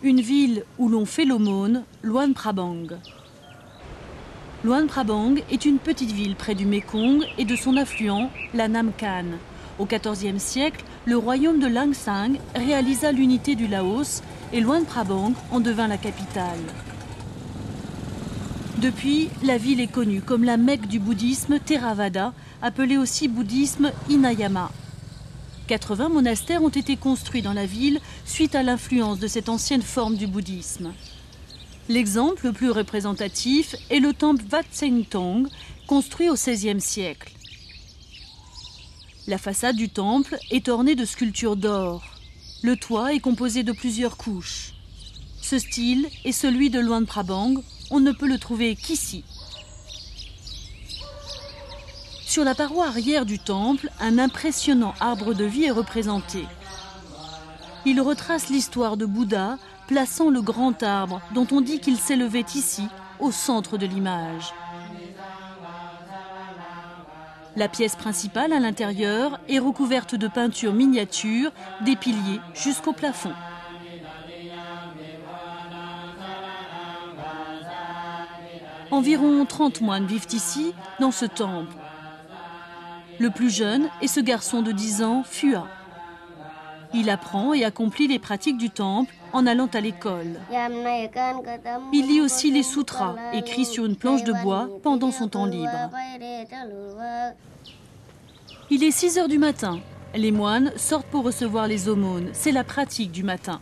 une ville où l'on fait l'aumône, Luang Prabang. Luang Prabang est une petite ville près du Mékong et de son affluent, la Nam Khan. Au XIVe siècle, le royaume de Langsang réalisa l'unité du Laos et Luang Prabang en devint la capitale. Depuis, la ville est connue comme la Mecque du bouddhisme Theravada, appelé aussi bouddhisme Hinayana. 80 monastères ont été construits dans la ville suite à l'influence de cette ancienne forme du bouddhisme. L'exemple le plus représentatif est le temple Wat Seng Tong, construit au XVIe siècle. La façade du temple est ornée de sculptures d'or. Le toit est composé de plusieurs couches. Ce style est celui de Luang Prabang, on ne peut le trouver qu'ici. Sur la paroi arrière du temple, un impressionnant arbre de vie est représenté. Il retrace l'histoire de Bouddha, plaçant le grand arbre dont on dit qu'il s'élevait ici, au centre de l'image. La pièce principale à l'intérieur est recouverte de peintures miniatures, des piliers jusqu'au plafond. Environ 30 moines vivent ici, dans ce temple. Le plus jeune est ce garçon de 10 ans, Phua. Il apprend et accomplit les pratiques du temple en allant à l'école. Il lit aussi les sutras, écrits sur une planche de bois pendant son temps libre. Il est 6 heures du matin. Les moines sortent pour recevoir les aumônes. C'est la pratique du matin.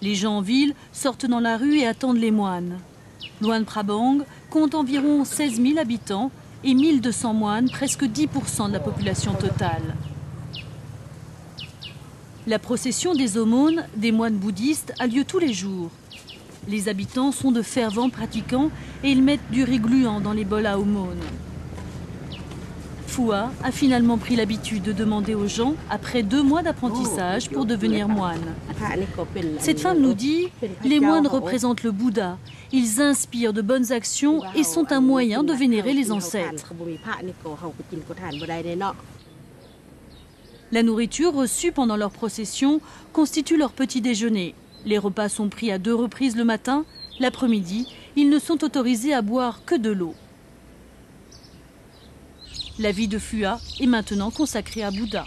Les gens en ville sortent dans la rue et attendent les moines. Luang Prabang compte environ 16 000 habitants et 1200 moines, presque 10% de la population totale. La procession des aumônes des moines bouddhistes a lieu tous les jours. Les habitants sont de fervents pratiquants et ils mettent du riz gluant dans les bols à aumônes. Phua a finalement pris l'habitude de demander aux gens, après 2 mois d'apprentissage, pour devenir moine. Cette femme nous dit « Les moines représentent le Bouddha. Ils inspirent de bonnes actions et sont un moyen de vénérer les ancêtres. » La nourriture reçue pendant leur procession constitue leur petit déjeuner. Les repas sont pris à 2 reprises le matin. L'après-midi, ils ne sont autorisés à boire que de l'eau. La vie de Phua est maintenant consacrée à Bouddha.